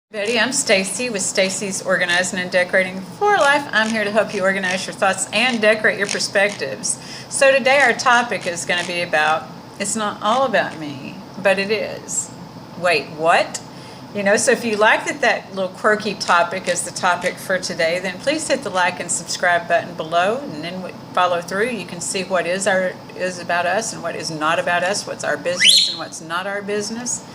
Betty, I'm Stacey with Stacey's Organizing and Decorating for Life. I'm here to help you organize your thoughts and decorate your perspectives. So today our topic is going to be about, it's not all about me, but it is. Wait, what? So if you like that little quirky topic is the topic for today, then please hit the like and subscribe button below, and then follow through. You can see what is about us and what is not about us, what's our business and what's not our business.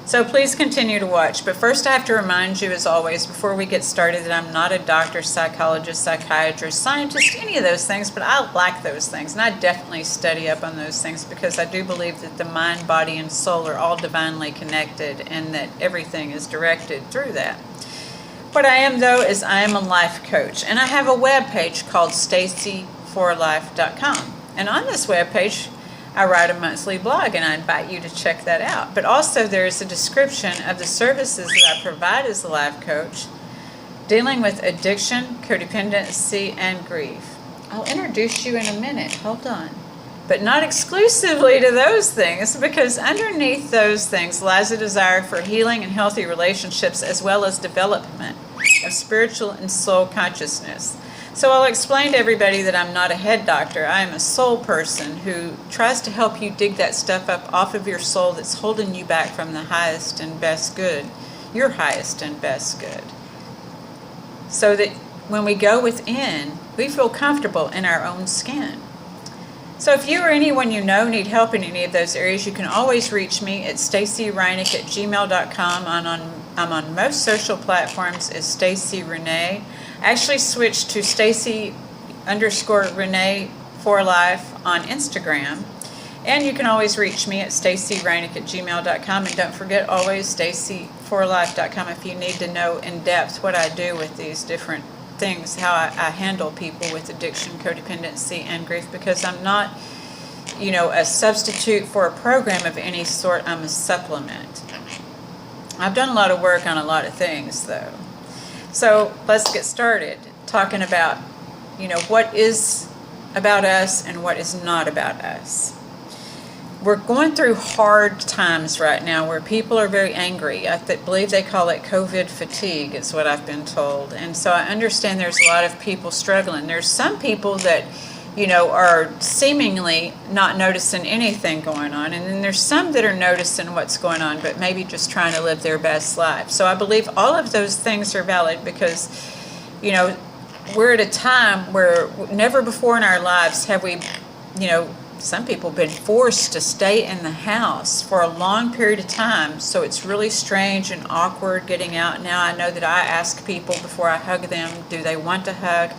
So please continue to watch. But first I have to remind you, as always, before we get started, that I'm not a doctor, psychologist, psychiatrist, scientist, any of those things, but I like those things. And I definitely study up on those things because I do believe that the mind, body, and soul are all divinely connected and that everything is directed through that. What I am, though, is I am a life coach. And I have a web page called StaceyForLife.com. And on this web page, I write a monthly blog, and I invite you to check that out. But also there's a description of the services that I provide as a life coach, dealing with addiction, codependency, and grief. I'll introduce you in a minute. Hold on. But not exclusively to those things, because underneath those things lies a desire for healing and healthy relationships, as well as development of spiritual and soul consciousness. So I'll explain to everybody that I'm not a head doctor. I am a soul person who tries to help you dig that stuff up off of your soul that's holding you back from the highest and best good, your highest and best good. So that when we go within, we feel comfortable in our own skin. So if you or anyone you know need help in any of those areas, you can always reach me at staceyrenee@gmail.com. I'm on most social platforms as Stacey Renee. I actually switched to Stacey_Renee for Life on Instagram. And you can always reach me at staceyrenee@gmail.com. And don't forget always staceyforlife.com if you need to know in depth what I do with these different things, how I handle people with addiction, codependency, and grief, because I'm not, a substitute for a program of any sort. I'm a supplement. I've done a lot of work on a lot of things, though. So let's get started talking about, what is about us and what is not about us. We're going through hard times right now where people are very angry. I believe they call it COVID fatigue, is what I've been told. And so I understand there's a lot of people struggling. There's some people that, are seemingly not noticing anything going on. And then there's some that are noticing what's going on, but maybe just trying to live their best life. So I believe all of those things are valid because, we're at a time where never before in our lives have we, some people have been forced to stay in the house for a long period of time. So it's really strange and awkward getting out. Now I know that I ask people before I hug them, do they want to hug?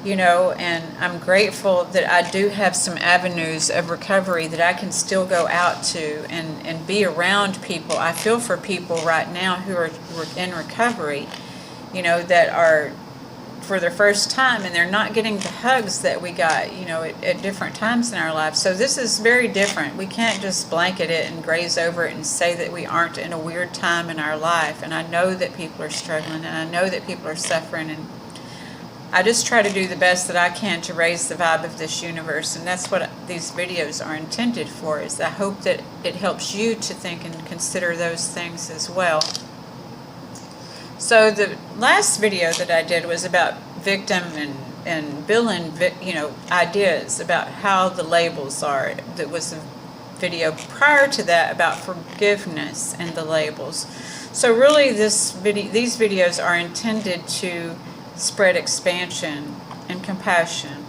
And I'm grateful that I do have some avenues of recovery that I can still go out to and be around people. I feel for people right now who are in recovery, that are for the first time, and they're not getting the hugs that we got, at different times in our lives. So this is very different. We can't just blanket it and graze over it and say that we aren't in a weird time in our life. And I know that people are struggling, and I know that people are suffering, and I just try to do the best that I can to raise the vibe of this universe, and that's what these videos are intended for, is I hope that it helps you to think and consider those things as well. So the last video that I did was about victim and villain, ideas about how the labels are. That was a video prior to that about forgiveness and the labels. So really these videos are intended to spread expansion and compassion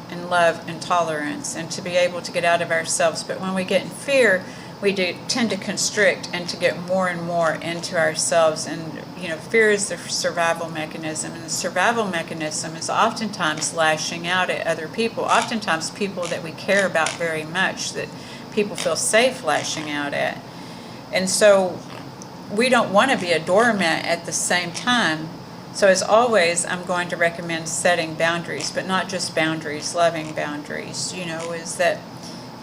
and love and tolerance, and to be able to get out of ourselves. But when we get in fear, we do tend to constrict and to get more and more into ourselves. And fear is the survival mechanism, and the survival mechanism is oftentimes lashing out at other people, oftentimes people that we care about very much, that people feel safe lashing out at. And so we don't want to be a doormat at the same time. So as always, I'm going to recommend setting boundaries, but not just boundaries, loving boundaries. Is that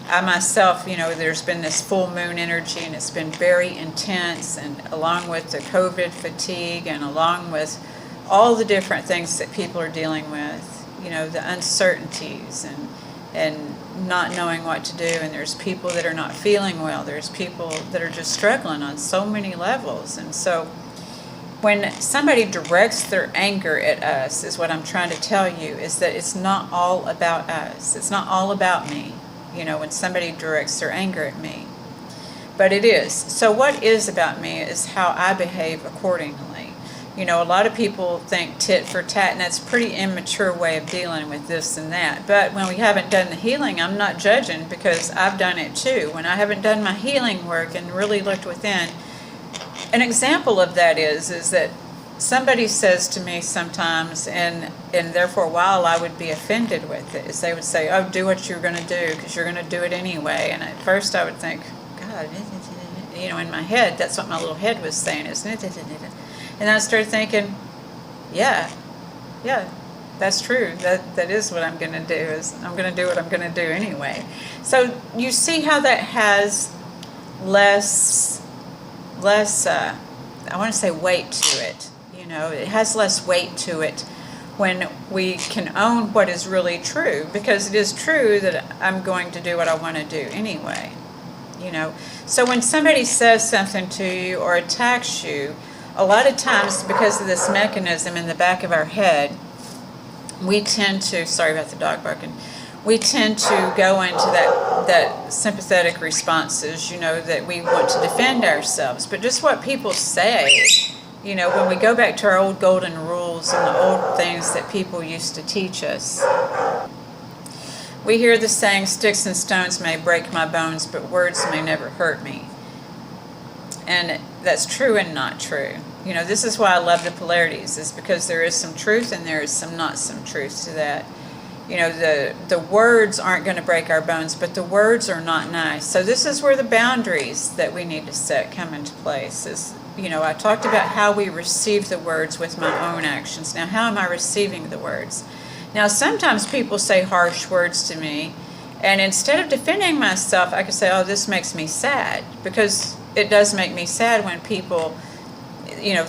I myself, there's been this full moon energy, and it's been very intense, and along with the COVID fatigue, and along with all the different things that people are dealing with, the uncertainties and not knowing what to do, and there's people that are not feeling well, there's people that are just struggling on so many levels. And so when somebody directs their anger at us, is what I'm trying to tell you, is that it's not all about us. It's not all about me, when somebody directs their anger at me. But it is. So what is about me is how I behave accordingly. A lot of people think tit for tat, and that's a pretty immature way of dealing with this and that. But when we haven't done the healing, I'm not judging, because I've done it too. When I haven't done my healing work and really looked within, an example of that is that somebody says to me sometimes, and there for a while I would be offended with it, is they would say, oh, do what you're going to do, because you're going to do it anyway. And at first I would think, God, in my head, that's what my little head was saying, is, and I started thinking, yeah, that's true. That is what I'm going to do, is I'm going to do what I'm going to do anyway. So you see how that has less, I want to say weight to it. It has less weight to it when we can own what is really true, because it is true that I'm going to do what I want to do anyway. So when somebody says something to you or attacks you, a lot of times, because of this mechanism in the back of our head, we tend to, sorry about the dog barking, we tend to go into that sympathetic responses, that we want to defend ourselves. But just what people say, when we go back to our old golden rules and the old things that people used to teach us, we hear the saying, sticks and stones may break my bones, but words may never hurt me. And that's true and not true. This is why I love the polarities, is because there is some truth and there is some not some truth to that. The words aren't going to break our bones, but the words are not nice. So this is where the boundaries that we need to set come into place. I talked about how we receive the words with my own actions. Now, how am I receiving the words? Now, sometimes people say harsh words to me, and instead of defending myself, I could say, oh, this makes me sad, because it does make me sad when people,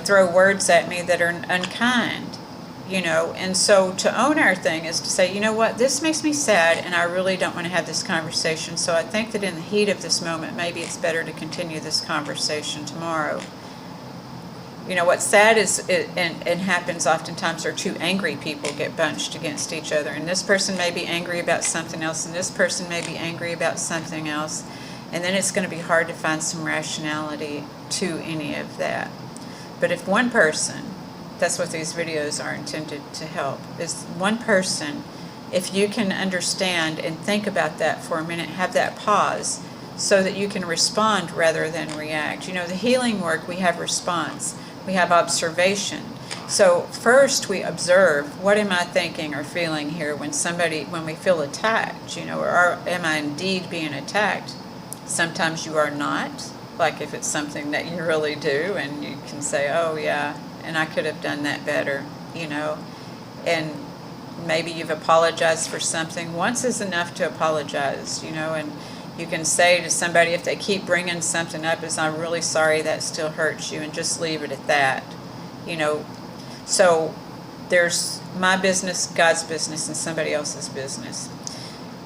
throw words at me that are unkind, and so to own our thing is to say, you know what, this makes me sad, and I really don't want to have this conversation, so I think that in the heat of this moment, maybe it's better to continue this conversation tomorrow. What's sad is, and happens oftentimes, are two angry people get bunched against each other, and this person may be angry about something else, and this person may be angry about something else, and then it's going to be hard to find some rationality to any of that. But if one person, that's what these videos are intended to help, is one person, if you can understand and think about that for a minute, have that pause, so that you can respond rather than react. The healing work, we have response. We have observation. So first we observe, what am I thinking or feeling here when we feel attacked, or am I indeed being attacked? Sometimes you are not, like if it's something that you really do, and you can say, oh yeah, and I could have done that better, and maybe you've apologized for something. Once is enough to apologize, and you can say to somebody, if they keep bringing something up, is I'm really sorry that still hurts you, and just leave it at that. So there's my business, God's business, and somebody else's business.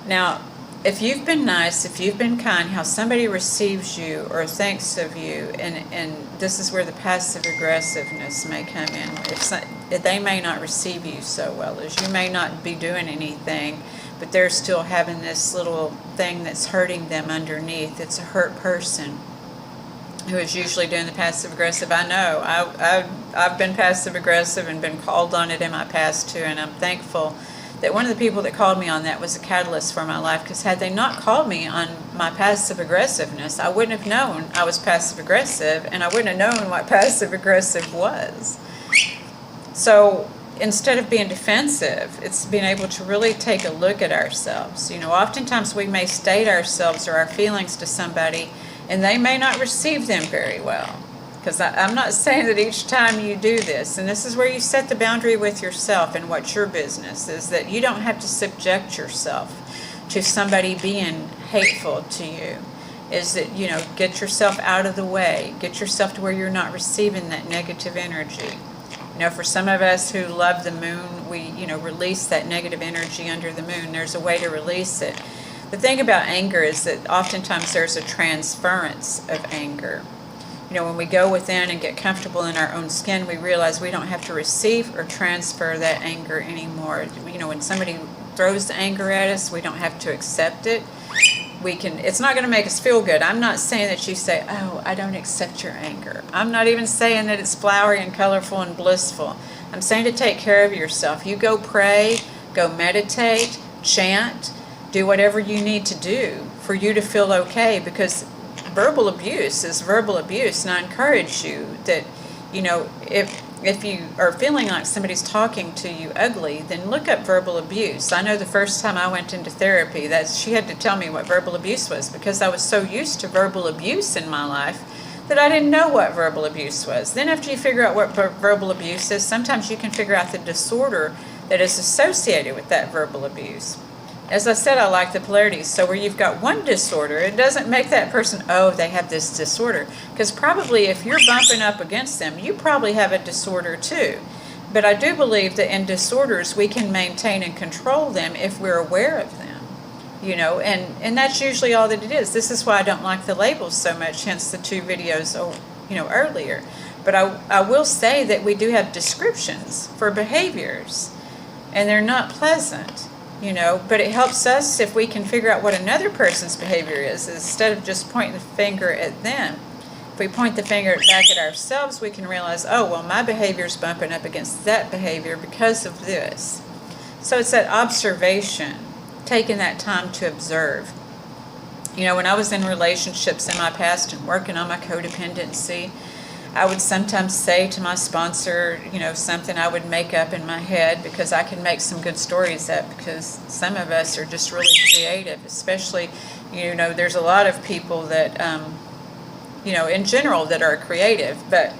Now, if you've been nice, if you've been kind, how somebody receives you or thinks of you, and this is where the passive aggressiveness may come in. If they may not receive you so well, as you may not be doing anything, but they're still having this little thing that's hurting them underneath. It's a hurt person who is usually doing the passive aggressive. I know I've been passive aggressive and been called on it in my past too, and I'm thankful that one of the people that called me on that was a catalyst for my life, because had they not called me on my passive aggressiveness, I wouldn't have known I was passive aggressive, and I wouldn't have known what passive aggressive was. So instead of being defensive, it's being able to really take a look at ourselves. Oftentimes we may state ourselves or our feelings to somebody, and they may not receive them very well. Because I'm not saying that each time you do this, and this is where you set the boundary with yourself and what's your business, is that you don't have to subject yourself to somebody being hateful to you. Is that, get yourself out of the way. Get yourself to where you're not receiving that negative energy. For some of us who love the moon, we, release that negative energy under the moon. There's a way to release it. The thing about anger is that oftentimes there's a transference of anger. when we go within and get comfortable in our own skin, we realize we don't have to receive or transfer that anger anymore. When somebody throws anger at us, we don't have to accept it. It's not going to make us feel good. I'm not saying that you say, oh, I don't accept your anger. I'm not even saying that it's flowery and colorful and blissful. I'm saying to take care of yourself. You go pray, go meditate, chant, do whatever you need to do for you to feel okay, because verbal abuse is verbal abuse. And I encourage you that, if you are feeling like somebody's talking to you ugly, then look up verbal abuse. I know the first time I went into therapy, that she had to tell me what verbal abuse was, because I was so used to verbal abuse in my life that I didn't know what verbal abuse was. Then after you figure out what verbal abuse is, sometimes you can figure out the disorder that is associated with that verbal abuse. As I said, I like the polarities. So where you've got one disorder, it doesn't make that person, oh, they have this disorder. Because probably if you're bumping up against them, you probably have a disorder too. But I do believe that in disorders, we can maintain and control them if we're aware of them. And that's usually all that it is. This is why I don't like the labels so much, hence the 2 videos, earlier. But I will say that we do have descriptions for behaviors, and they're not pleasant. But it helps us if we can figure out what another person's behavior is, instead of just pointing the finger at them. If we point the finger back at ourselves, we can realize, oh, well, my behavior is bumping up against that behavior because of this. So it's that observation, taking that time to observe. When I was in relationships in my past and working on my codependency, I would sometimes say to my sponsor, something I would make up in my head, because I can make some good stories up, because some of us are just really creative, especially, there's a lot of people that, in general that are creative, but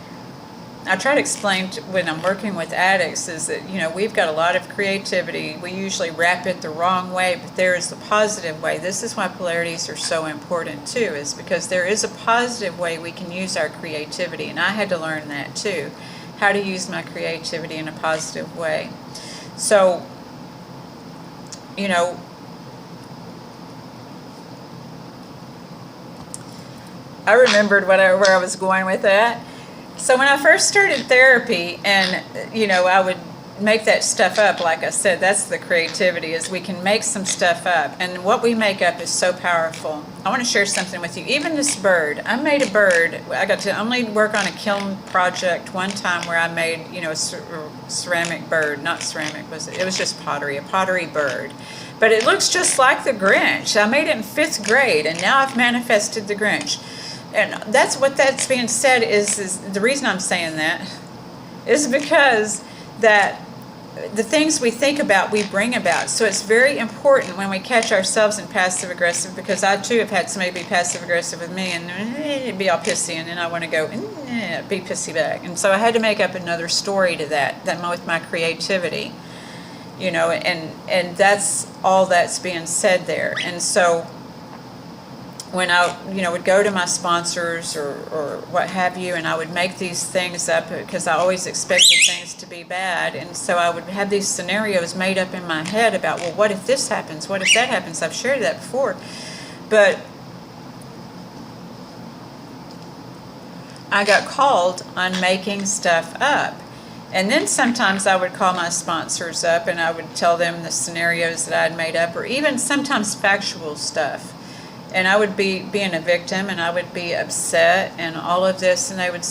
I try to explain when I'm working with addicts is that, we've got a lot of creativity. We usually wrap it the wrong way, but there is the positive way. This is why polarities are so important too, is because there is a positive way we can use our creativity. And I had to learn that too, how to use my creativity in a positive way. So, I remembered where I was going with that. So when I first started therapy, and, I would make that stuff up, like I said, that's the creativity, is we can make some stuff up. And what we make up is so powerful. I want to share something with you. Even this bird, I made a bird. I got to only work on a kiln project one time where I made, a ceramic bird. Not ceramic, it was just pottery, a pottery bird. But it looks just like the Grinch. I made it in 5th grade, and now I've manifested the Grinch. And that's being said is the reason I'm saying that is because that the things we think about, we bring about. So it's very important when we catch ourselves in passive aggressive, because I too have had somebody be passive aggressive with me and be all pissy, and then I want to go be pissy back. And so I had to make up another story to that with my creativity, and that's all that's being said there. And so when I, would go to my sponsors or what have you, and I would make these things up because I always expected things to be bad. And so I would have these scenarios made up in my head about, well, what if this happens? What if that happens? I've shared that before. But I got called on making stuff up. And then sometimes I would call my sponsors up and I would tell them the scenarios that I had made up, or even sometimes factual stuff. And I would be being a victim, and I would be upset and all of this, and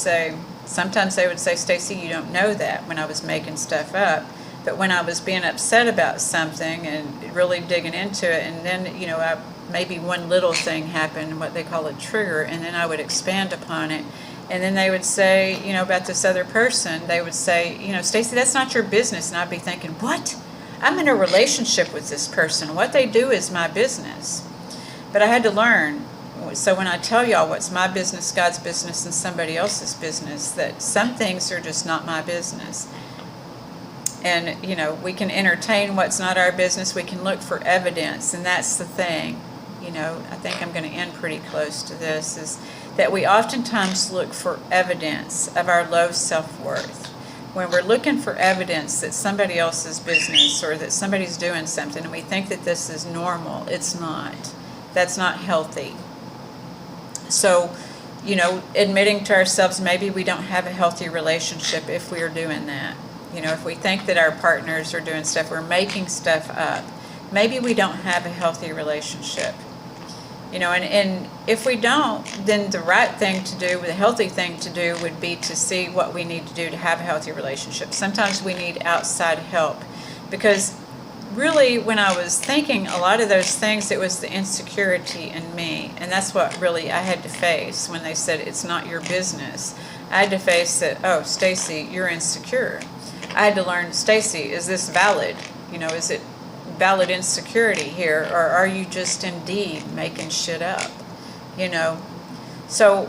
sometimes they would say, Stacey, you don't know that, when I was making stuff up. But when I was being upset about something and really digging into it, and then, maybe one little thing happened, what they call a trigger, and then I would expand upon it. And then they would say, about this other person, they would say, Stacey, that's not your business. And I'd be thinking, what? I'm in a relationship with this person. What they do is my business. But I had to learn. So when I tell y'all what's my business, God's business, and somebody else's business, that some things are just not my business. And, we can entertain what's not our business. We can look for evidence. And that's the thing. I think I'm going to end pretty close to this, is that we oftentimes look for evidence of our low self-worth. When we're looking for evidence that somebody else's business or that somebody's doing something and we think that this is normal, it's not. That's not healthy. So admitting to ourselves maybe we don't have a healthy relationship if we are doing that. If we think that our partners are doing stuff, we're making stuff up, maybe we don't have a healthy relationship. And if we don't, then the right thing to do, the healthy thing to do would be to see what we need to do to have a healthy relationship. Sometimes we need outside help, because really, when I was thinking a lot of those things, it was the insecurity in me. And that's what really I had to face when they said it's not your business. I had to face that, oh, Stacey, you're insecure. I had to learn, Stacey, is this valid? Is it valid insecurity here? Or are you just indeed making shit up? So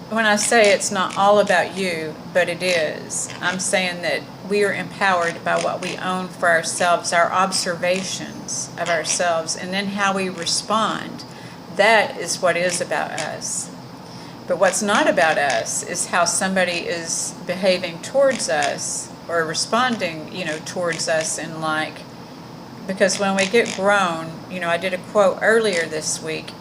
when I say it's not all about you, but it is, I'm saying that we are empowered by what we own for ourselves, our observations of ourselves, and then how we respond. That is what is about us. But what's not about us is how somebody is behaving towards us or responding, towards us because when we get grown, I did a quote earlier this week,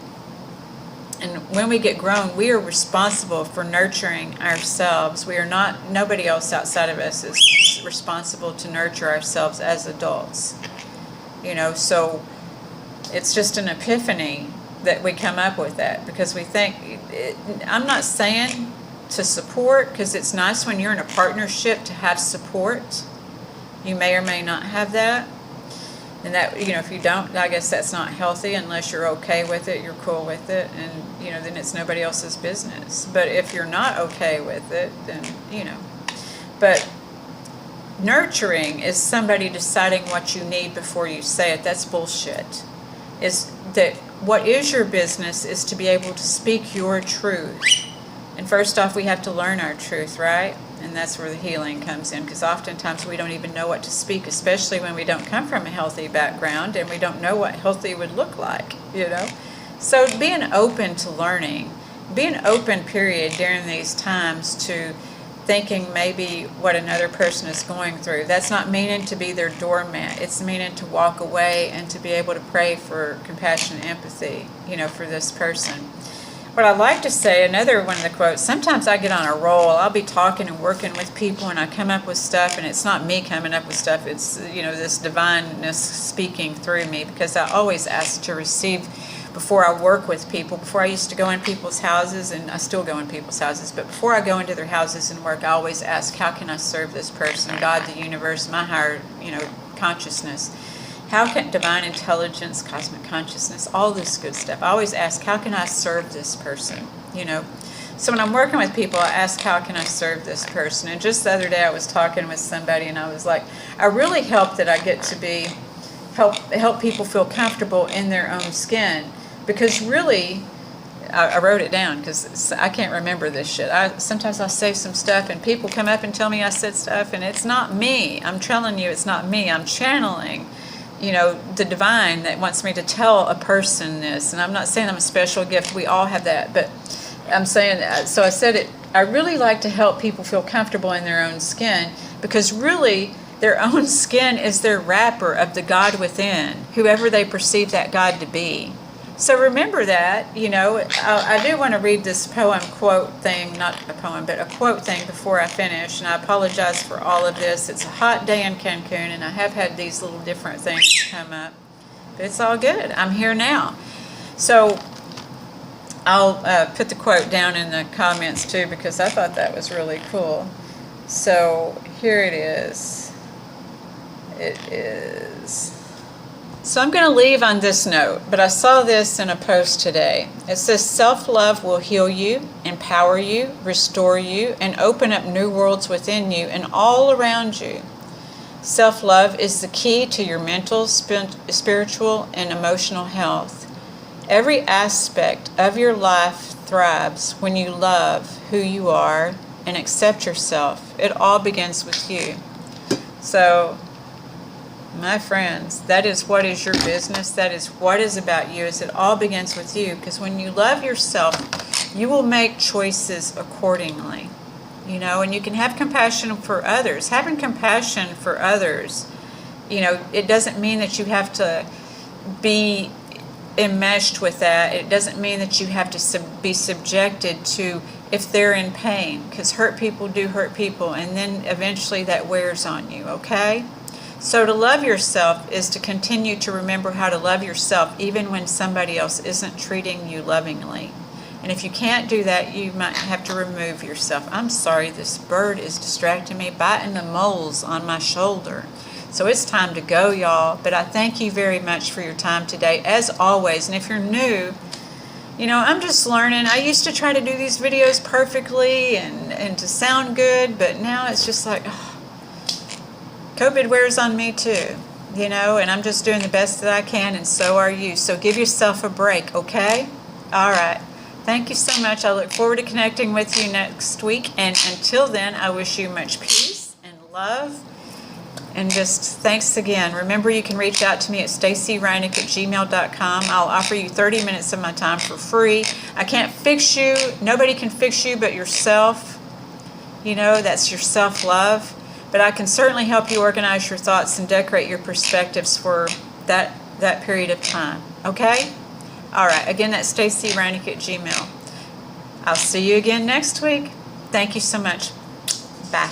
and when we get grown, we are responsible for nurturing ourselves. We are not, nobody else outside of us is responsible to nurture ourselves as adults. So it's just an epiphany that we come up with that, because we think, I'm not saying to support, because it's nice when you're in a partnership to have support. You may or may not have that. And that, if you don't, I guess that's not healthy unless you're okay with it, you're cool with it, and, then it's nobody else's business. But if you're not okay with it, then, But nurturing is somebody deciding what you need before you say it. That's bullshit. Is that what is your business is to be able to speak your truth. And first off, we have to learn our truth, right? And that's where the healing comes in, because oftentimes we don't even know what to speak, especially when we don't come from a healthy background and we don't know what healthy would look like, So being open to learning, being open, period, during these times to thinking maybe what another person is going through. That's not meaning to be their doormat. It's meaning to walk away and to be able to pray for compassion and empathy, for this person. What I like to say, another one of the quotes, sometimes I get on a roll. I'll be talking and working with people and I come up with stuff, and it's not me coming up with stuff. It's, this divineness speaking through me, because I always ask to receive before I work with people. Before, I used to go in people's houses, and I still go in people's houses, but before I go into their houses and work, I always ask, how can I serve this person? God, the universe, my higher, consciousness. How can divine intelligence, cosmic consciousness, all this good stuff. I always ask, how can I serve this person? So when I'm working with people, I ask, how can I serve this person? And just the other day I was talking with somebody, and I was like, I really hope that I get to help people feel comfortable in their own skin. Because really, I wrote it down because I can't remember this shit. Sometimes I'll say some stuff and people come up and tell me I said stuff, and it's not me. I'm telling you, it's not me. I'm channeling, the divine that wants me to tell a person this. And I'm not saying I'm a special gift. We all have that. But I'm saying, so I said it, I really like to help people feel comfortable in their own skin, because really their own skin is their wrapper of the God within, whoever they perceive that God to be. So remember that, I do want to read this poem quote thing, not a poem, but a quote thing before I finish. And I apologize for all of this. It's a hot day in Cancun, and I have had these little different things come up. But it's all good. I'm here now. So I'll put the quote down in the comments too, because I thought that was really cool. So here it is. It is... So I'm going to leave on this note, but I saw this in a post today. It says, self-love will heal you, empower you, restore you, and open up new worlds within you and all around you. Self-love is the key to your mental, spiritual, and emotional health. Every aspect of your life thrives when you love who you are and accept yourself. It all begins with you. So, my friends, that is what is your business. That is what is about you. Is it all begins with you. Because when you love yourself, you will make choices accordingly. And you can have compassion for others. Having compassion for others, it doesn't mean that you have to be enmeshed with that, it doesn't mean that you have to be subjected to if they're in pain, because hurt people do hurt people, and then eventually that wears on you, okay? So to love yourself is to continue to remember how to love yourself even when somebody else isn't treating you lovingly. And if you can't do that, you might have to remove yourself. I'm sorry, this bird is distracting me, biting the moles on my shoulder. So it's time to go, y'all. But I thank you very much for your time today, as always. And if you're new, you know, I'm just learning. I used to try to do these videos perfectly and to sound good, but now it's just like, oh, COVID wears on me too, you know, and I'm just doing the best that I can, and so are you. So give yourself a break, okay? All right. Thank you so much. I look forward to connecting with you next week. And until then, I wish you much peace and love. And just thanks again. Remember, you can reach out to me at staceyrenee@gmail.com. I'll offer you 30 minutes of my time for free. I can't fix you. Nobody can fix you but yourself. You know, that's your self-love. But I can certainly help you organize your thoughts and decorate your perspectives for that period of time. Okay? All right. Again, that's staceyrenee@gmail. I'll see you again next week. Thank you so much. Bye.